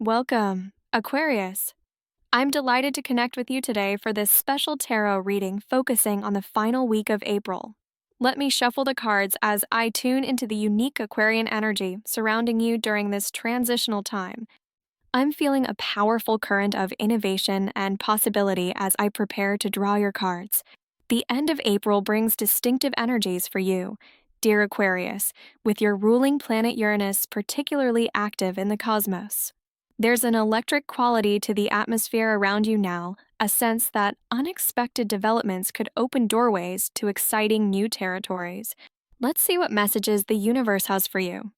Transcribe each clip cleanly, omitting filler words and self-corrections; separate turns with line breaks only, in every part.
Welcome, Aquarius. I'm delighted to connect with you today for this special tarot reading focusing on the final week of April. Let me shuffle the cards as I tune into the unique Aquarian energy surrounding you during this transitional time. I'm feeling a powerful current of innovation and possibility as I prepare to draw your cards. The end of April brings distinctive energies for you, dear Aquarius, with your ruling planet Uranus particularly active in the cosmos. There's an electric quality to the atmosphere around you now, a sense that unexpected developments could open doorways to exciting new territories. Let's see what messages the universe has for you.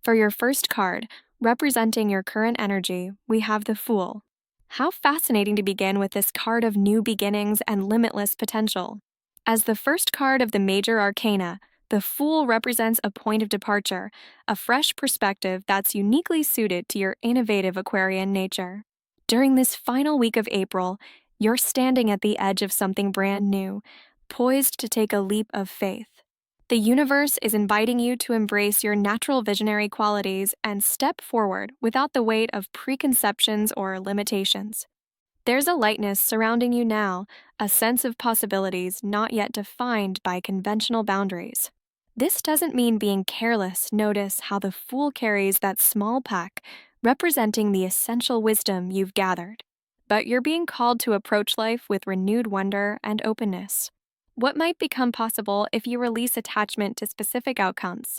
For your first card, representing your current energy, we have the Fool. How fascinating to begin with this card of new beginnings and limitless potential. As the first card of the major arcana, the Fool represents a point of departure, a fresh perspective that's uniquely suited to your innovative Aquarian nature. During this final week of April, you're standing at the edge of something brand new, poised to take a leap of faith. The universe is inviting you to embrace your natural visionary qualities and step forward without the weight of preconceptions or limitations. There's a lightness surrounding you now, a sense of possibilities not yet defined by conventional boundaries. This doesn't mean being careless. Notice how the Fool carries that small pack, representing the essential wisdom you've gathered. But you're being called to approach life with renewed wonder and openness. What might become possible if you release attachment to specific outcomes?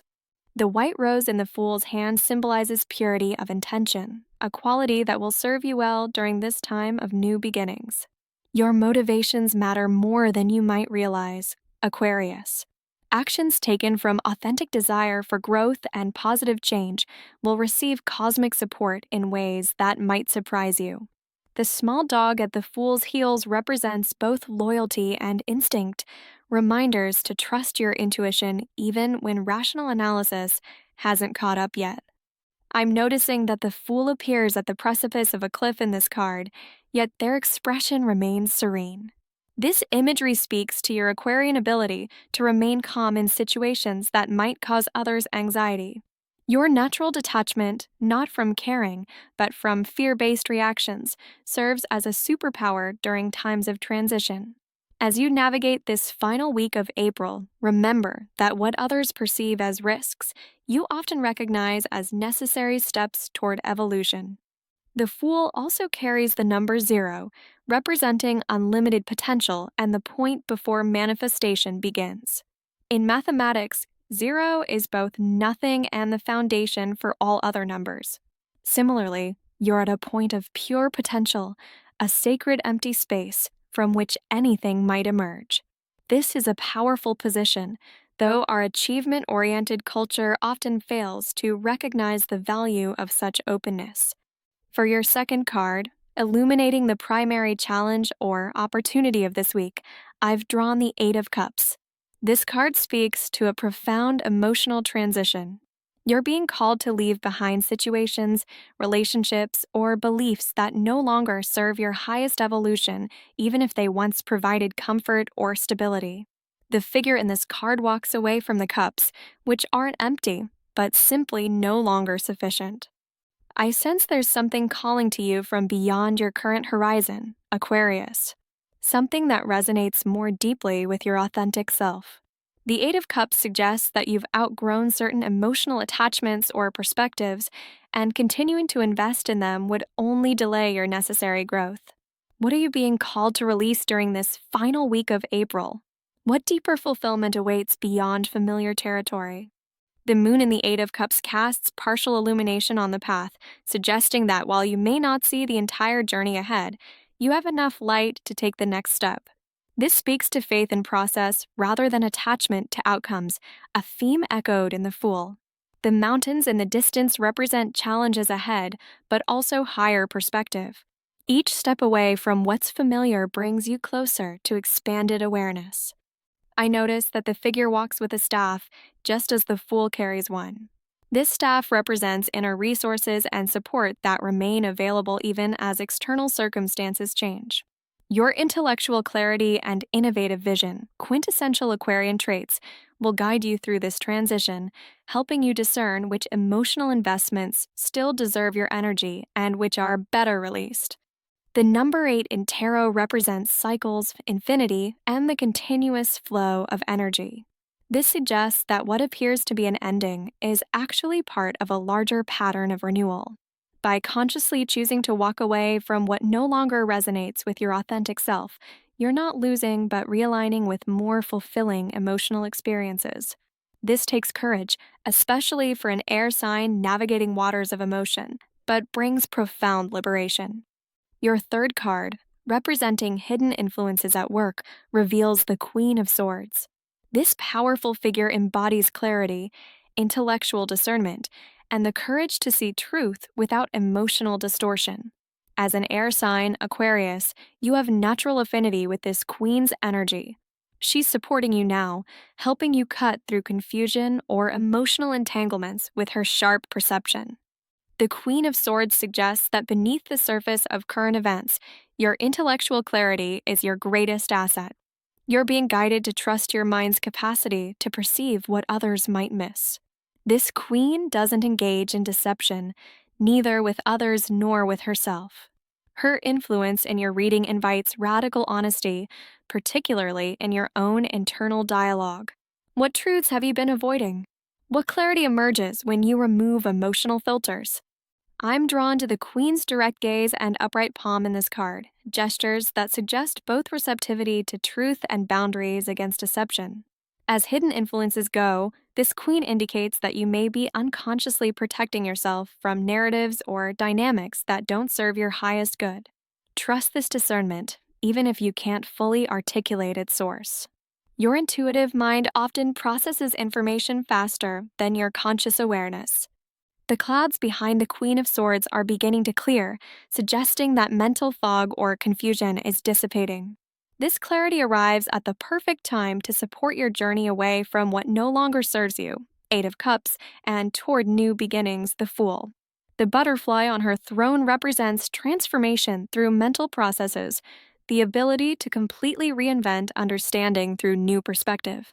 The white rose in the Fool's hand symbolizes purity of intention, a quality that will serve you well during this time of new beginnings. Your motivations matter more than you might realize, Aquarius. Actions taken from authentic desire for growth and positive change will receive cosmic support in ways that might surprise you. The small dog at the Fool's heels represents both loyalty and instinct, reminders to trust your intuition even when rational analysis hasn't caught up yet. I'm noticing that the Fool appears at the precipice of a cliff in this card, yet their expression remains serene. This imagery speaks to your Aquarian ability to remain calm in situations that might cause others anxiety. Your natural detachment, not from caring, but from fear-based reactions, serves as a superpower during times of transition. As you navigate this final week of April, remember that what others perceive as risks, you often recognize as necessary steps toward evolution. The Fool also carries the number 0, representing unlimited potential and the point before manifestation begins. In mathematics, 0 is both nothing and the foundation for all other numbers. Similarly, you're at a point of pure potential, a sacred empty space from which anything might emerge. This is a powerful position, though our achievement-oriented culture often fails to recognize the value of such openness. For your second card, illuminating the primary challenge or opportunity of this week, I've drawn the 8 of Cups. This card speaks to a profound emotional transition. You're being called to leave behind situations, relationships, or beliefs that no longer serve your highest evolution, even if they once provided comfort or stability. The figure in this card walks away from the cups, which aren't empty, but simply no longer sufficient. I sense there's something calling to you from beyond your current horizon, Aquarius. Something that resonates more deeply with your authentic self. The 8 of Cups suggests that you've outgrown certain emotional attachments or perspectives, and continuing to invest in them would only delay your necessary growth. What are you being called to release during this final week of April? What deeper fulfillment awaits beyond familiar territory? The moon in the 8 of Cups casts partial illumination on the path, suggesting that while you may not see the entire journey ahead, you have enough light to take the next step. This speaks to faith in process rather than attachment to outcomes, a theme echoed in the Fool. The mountains in the distance represent challenges ahead, but also higher perspective. Each step away from what's familiar brings you closer to expanded awareness. I notice that the figure walks with a staff, just as the Fool carries one. This staff represents inner resources and support that remain available even as external circumstances change. Your intellectual clarity and innovative vision, quintessential Aquarian traits, will guide you through this transition, helping you discern which emotional investments still deserve your energy and which are better released. The number 8 in tarot represents cycles, infinity, and the continuous flow of energy. This suggests that what appears to be an ending is actually part of a larger pattern of renewal. By consciously choosing to walk away from what no longer resonates with your authentic self, you're not losing but realigning with more fulfilling emotional experiences. This takes courage, especially for an air sign navigating waters of emotion, but brings profound liberation. Your third card, representing hidden influences at work, reveals the Queen of Swords. This powerful figure embodies clarity, intellectual discernment, and the courage to see truth without emotional distortion. As an air sign, Aquarius, you have natural affinity with this Queen's energy. She's supporting you now, helping you cut through confusion or emotional entanglements with her sharp perception. The Queen of Swords suggests that beneath the surface of current events, your intellectual clarity is your greatest asset. You're being guided to trust your mind's capacity to perceive what others might miss. This Queen doesn't engage in deception, neither with others nor with herself. Her influence in your reading invites radical honesty, particularly in your own internal dialogue. What truths have you been avoiding? What clarity emerges when you remove emotional filters? I'm drawn to the Queen's direct gaze and upright palm in this card, gestures that suggest both receptivity to truth and boundaries against deception. As hidden influences go, this Queen indicates that you may be unconsciously protecting yourself from narratives or dynamics that don't serve your highest good. Trust this discernment, even if you can't fully articulate its source. Your intuitive mind often processes information faster than your conscious awareness. The clouds behind the Queen of Swords are beginning to clear, suggesting that mental fog or confusion is dissipating. This clarity arrives at the perfect time to support your journey away from what no longer serves you, Eight of Cups, and toward new beginnings, the Fool. The butterfly on her throne represents transformation through mental processes, the ability to completely reinvent understanding through new perspective.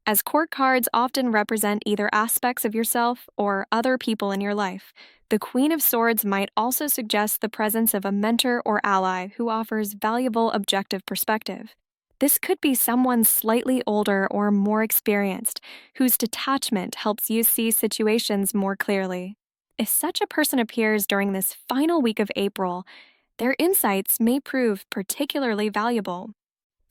As court cards often represent either aspects of yourself or other people in your life, the Queen of Swords might also suggest the presence of a mentor or ally who offers valuable objective perspective. This could be someone slightly older or more experienced, whose detachment helps you see situations more clearly. If such a person appears during this final week of April, their insights may prove particularly valuable.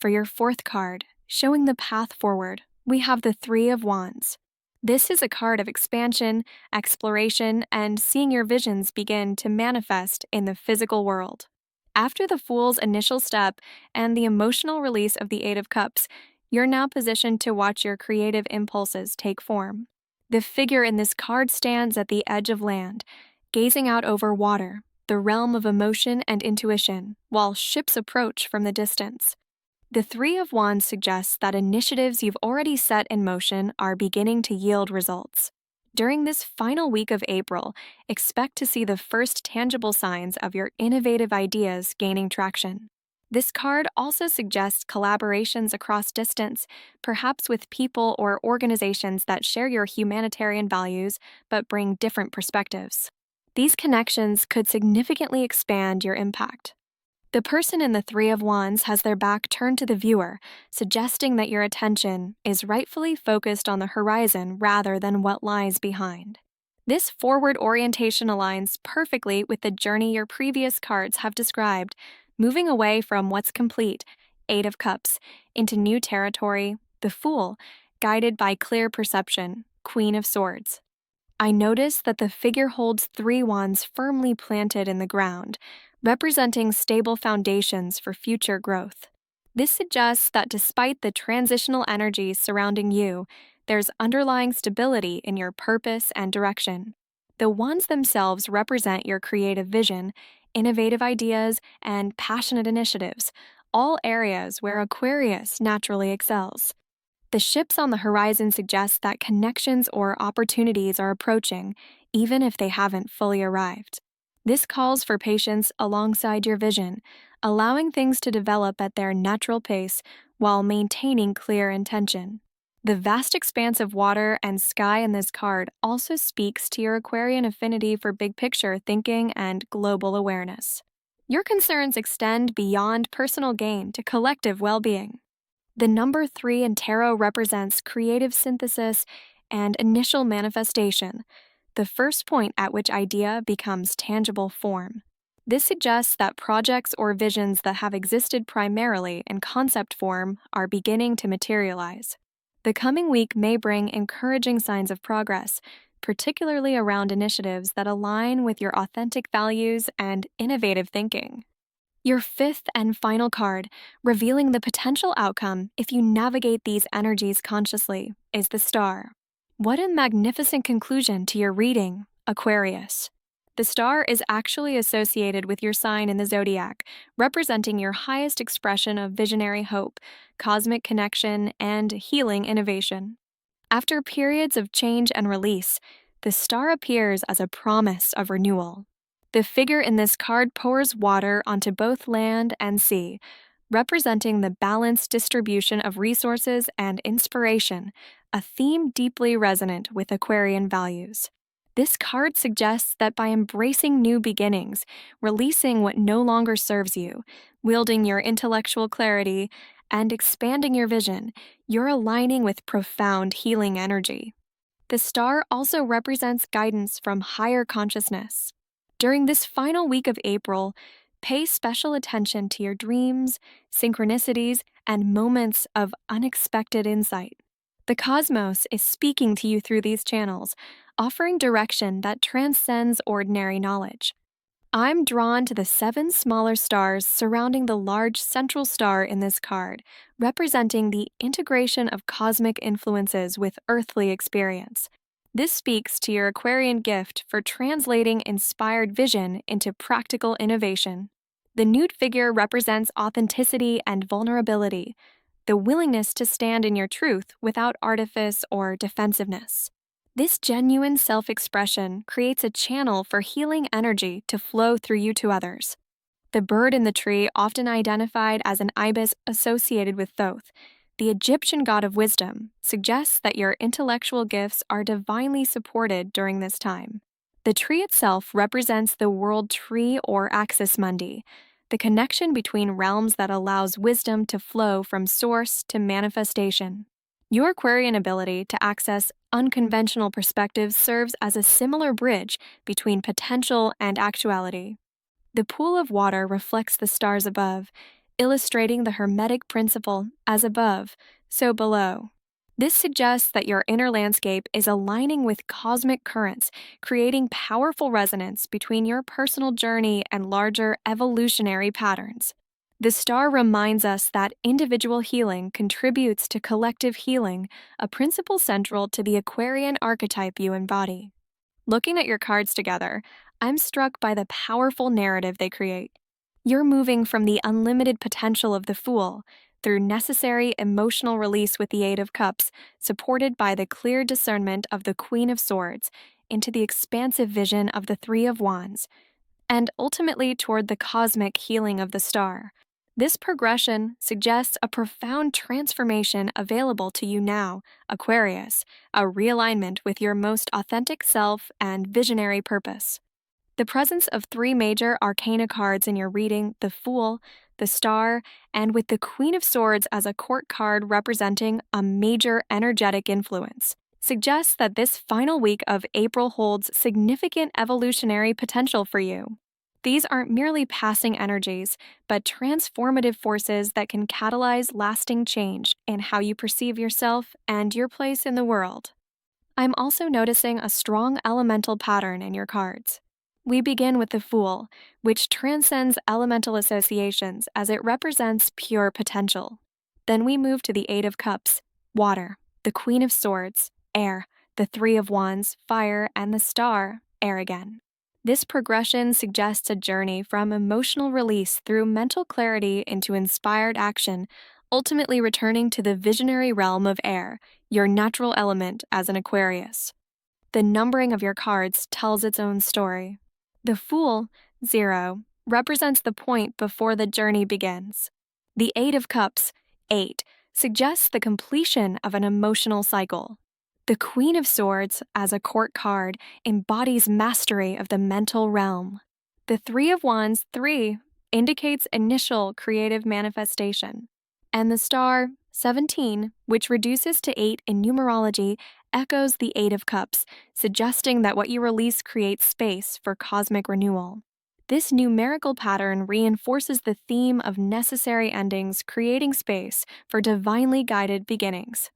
For your fourth card, showing the path forward, we have the Three of Wands. This is a card of expansion, exploration, and seeing your visions begin to manifest in the physical world. After the Fool's initial step and the emotional release of the Eight of Cups, you're now positioned to watch your creative impulses take form. The figure in this card stands at the edge of land, gazing out over water, the realm of emotion and intuition, while ships approach from the distance. The Three of Wands suggests that initiatives you've already set in motion are beginning to yield results. During this final week of April, expect to see the first tangible signs of your innovative ideas gaining traction. This card also suggests collaborations across distance, perhaps with people or organizations that share your humanitarian values but bring different perspectives. These connections could significantly expand your impact. The person in the Three of Wands has their back turned to the viewer, suggesting that your attention is rightfully focused on the horizon rather than what lies behind. This forward orientation aligns perfectly with the journey your previous cards have described, moving away from what's complete, Eight of Cups, into new territory, the Fool, guided by clear perception, Queen of Swords. I notice that the figure holds three wands firmly planted in the ground, representing stable foundations for future growth. This suggests that despite the transitional energies surrounding you, there's underlying stability in your purpose and direction. The wands themselves represent your creative vision, innovative ideas, and passionate initiatives, all areas where Aquarius naturally excels. The ships on the horizon suggest that connections or opportunities are approaching, even if they haven't fully arrived. This calls for patience alongside your vision, allowing things to develop at their natural pace while maintaining clear intention. The vast expanse of water and sky in this card also speaks to your Aquarian affinity for big picture thinking and global awareness. Your concerns extend beyond personal gain to collective well being. The number 3 in tarot represents creative synthesis and initial manifestation, the first point at which idea becomes tangible form. This suggests that projects or visions that have existed primarily in concept form are beginning to materialize. The coming week may bring encouraging signs of progress, particularly around initiatives that align with your authentic values and innovative thinking. Your 5th and final card, revealing the potential outcome if you navigate these energies consciously, is the Star. What a magnificent conclusion to your reading, Aquarius. The star is actually associated with your sign in the zodiac, representing your highest expression of visionary hope, cosmic connection, and healing innovation. After periods of change and release, the star appears as a promise of renewal. The figure in this card pours water onto both land and sea, representing the balanced distribution of resources and inspiration, a theme deeply resonant with Aquarian values. This card suggests that by embracing new beginnings, releasing what no longer serves you, wielding your intellectual clarity, and expanding your vision, you're aligning with profound healing energy. The star also represents guidance from higher consciousness. During this final week of April, pay special attention to your dreams, synchronicities, and moments of unexpected insight. The cosmos is speaking to you through these channels, offering direction that transcends ordinary knowledge. I'm drawn to the 7 smaller stars surrounding the large central star in this card, representing the integration of cosmic influences with earthly experience. This speaks to your Aquarian gift for translating inspired vision into practical innovation. The nude figure represents authenticity and vulnerability, the willingness to stand in your truth without artifice or defensiveness. This genuine self-expression creates a channel for healing energy to flow through you to others. The bird in the tree, often identified as an ibis associated with Thoth, the Egyptian god of wisdom, suggests that your intellectual gifts are divinely supported during this time. The tree itself represents the world tree or axis mundi, the connection between realms that allows wisdom to flow from source to manifestation. Your Aquarian ability to access unconventional perspectives serves as a similar bridge between potential and actuality. The pool of water reflects the stars above, illustrating the Hermetic principle as above, so below. This suggests that your inner landscape is aligning with cosmic currents, creating powerful resonance between your personal journey and larger evolutionary patterns. The star reminds us that individual healing contributes to collective healing, a principle central to the Aquarian archetype you embody. Looking at your cards together, I'm struck by the powerful narrative they create. You're moving from the unlimited potential of the Fool, through necessary emotional release with the Eight of Cups, supported by the clear discernment of the Queen of Swords, into the expansive vision of the Three of Wands, and ultimately toward the cosmic healing of the star. This progression suggests a profound transformation available to you now, Aquarius, a realignment with your most authentic self and visionary purpose. The presence of 3 major arcana cards in your reading, the Fool, the Star, and with the Queen of Swords as a court card representing a major energetic influence, suggests that this final week of April holds significant evolutionary potential for you. These aren't merely passing energies, but transformative forces that can catalyze lasting change in how you perceive yourself and your place in the world. I'm also noticing a strong elemental pattern in your cards. We begin with the Fool, which transcends elemental associations as it represents pure potential. Then we move to the Eight of Cups, water, the Queen of Swords, air, the Three of Wands, fire, and the Star, air again. This progression suggests a journey from emotional release through mental clarity into inspired action, ultimately returning to the visionary realm of air, your natural element as an Aquarius. The numbering of your cards tells its own story. The Fool, 0, represents the point before the journey begins. The Eight of Cups, 8, suggests the completion of an emotional cycle. The Queen of Swords, as a court card, embodies mastery of the mental realm. The Three of Wands, 3, indicates initial creative manifestation. And the star, 17, which reduces to 8 in numerology, echoes the Eight of Cups, suggesting that what you release creates space for cosmic renewal. This numerical pattern reinforces the theme of necessary endings, creating space for divinely guided beginnings.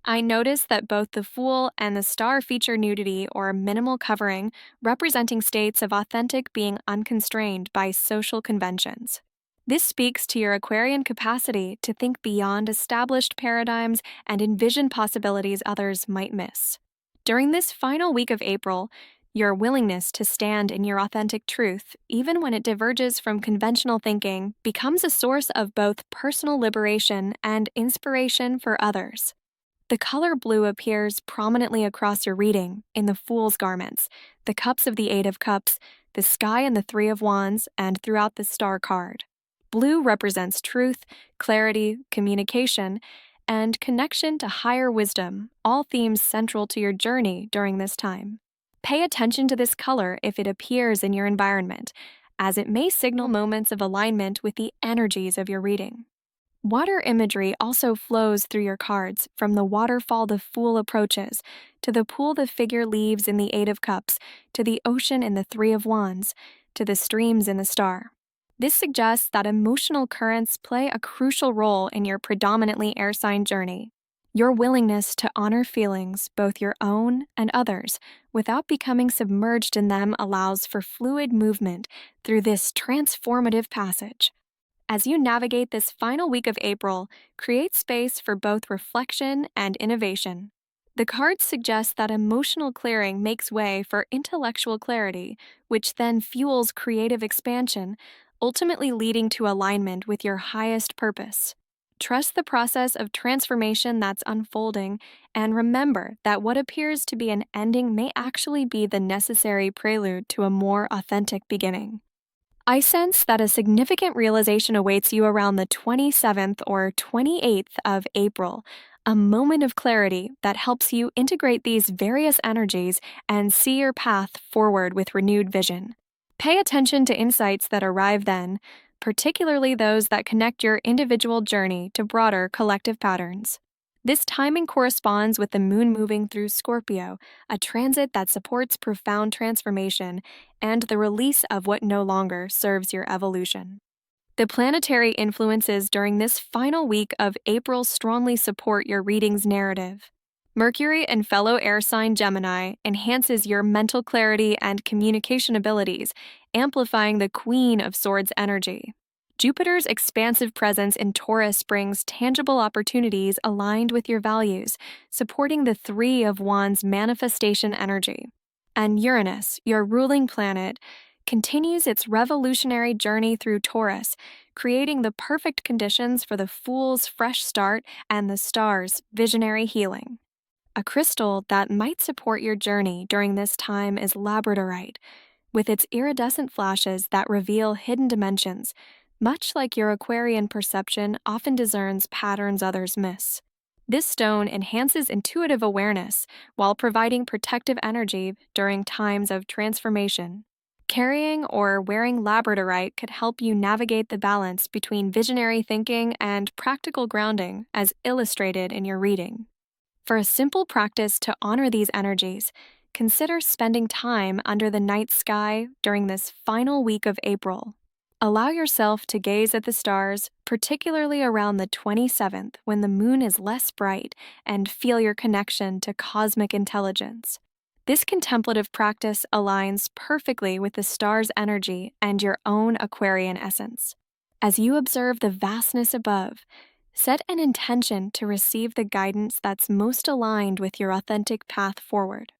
I noticed that both the Fool and the Star feature nudity or minimal covering, representing states of authentic being unconstrained by social conventions. This speaks to your Aquarian capacity to think beyond established paradigms and envision possibilities others might miss. During this final week of April, your willingness to stand in your authentic truth, even when it diverges from conventional thinking, becomes a source of both personal liberation and inspiration for others. The color blue appears prominently across your reading in the Fool's garments, the cups of the Eight of Cups, the sky and the Three of Wands, and throughout the Star card. Blue represents truth, clarity, communication, and connection to higher wisdom, all themes central to your journey during this time. Pay attention to this color if it appears in your environment, as it may signal moments of alignment with the energies of your reading. Water imagery also flows through your cards, from the waterfall the Fool approaches, to the pool the figure leaves in the Eight of Cups, to the ocean in the Three of Wands, to the streams in the Star. This suggests that emotional currents play a crucial role in your predominantly air sign journey. Your willingness to honor feelings, both your own and others, without becoming submerged in them allows for fluid movement through this transformative passage. As you navigate this final week of April, create space for both reflection and innovation. The cards suggest that emotional clearing makes way for intellectual clarity, which then fuels creative expansion, ultimately leading to alignment with your highest purpose. Trust the process of transformation that's unfolding, and remember that what appears to be an ending may actually be the necessary prelude to a more authentic beginning. I sense that a significant realization awaits you around the 27th or 28th of April, a moment of clarity that helps you integrate these various energies and see your path forward with renewed vision. Pay attention to insights that arrive then, particularly those that connect your individual journey to broader collective patterns. This timing corresponds with the moon moving through Scorpio, a transit that supports profound transformation and the release of what no longer serves your evolution. The planetary influences during this final week of April strongly support your reading's narrative. Mercury in fellow air sign Gemini enhances your mental clarity and communication abilities, amplifying the Queen of Swords energy. Jupiter's expansive presence in Taurus brings tangible opportunities aligned with your values, supporting the Three of Wands manifestation energy. And Uranus, your ruling planet, continues its revolutionary journey through Taurus, creating the perfect conditions for the Fool's fresh start and the Star's visionary healing. A crystal that might support your journey during this time is labradorite, with its iridescent flashes that reveal hidden dimensions. Much like your Aquarian perception often discerns patterns others miss. This stone enhances intuitive awareness while providing protective energy during times of transformation. Carrying or wearing labradorite could help you navigate the balance between visionary thinking and practical grounding, as illustrated in your reading. For a simple practice to honor these energies, consider spending time under the night sky during this final week of April. Allow yourself to gaze at the stars, particularly around the 27th when the moon is less bright, and feel your connection to cosmic intelligence. This contemplative practice aligns perfectly with the star's energy and your own Aquarian essence. As you observe the vastness above, set an intention to receive the guidance that's most aligned with your authentic path forward.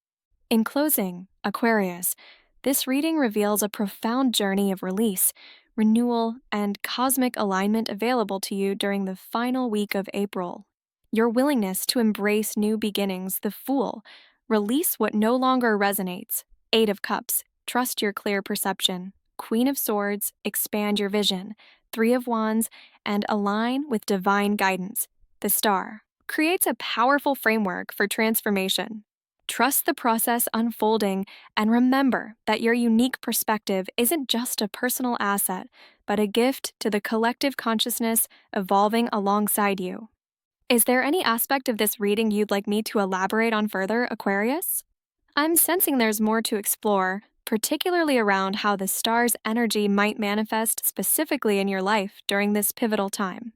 In closing, Aquarius, this reading reveals a profound journey of release, renewal, and cosmic alignment available to you during the final week of April. Your willingness to embrace new beginnings, the Fool, release what no longer resonates, Eight of Cups, trust your clear perception, Queen of Swords, expand your vision. Three of Wands, and align with divine guidance. The Star creates a powerful framework for transformation. Trust the process unfolding and remember that your unique perspective isn't just a personal asset, but a gift to the collective consciousness evolving alongside you. Is there any aspect of this reading you'd like me to elaborate on further, Aquarius? I'm sensing there's more to explore, particularly around how the star's energy might manifest specifically in your life during this pivotal time.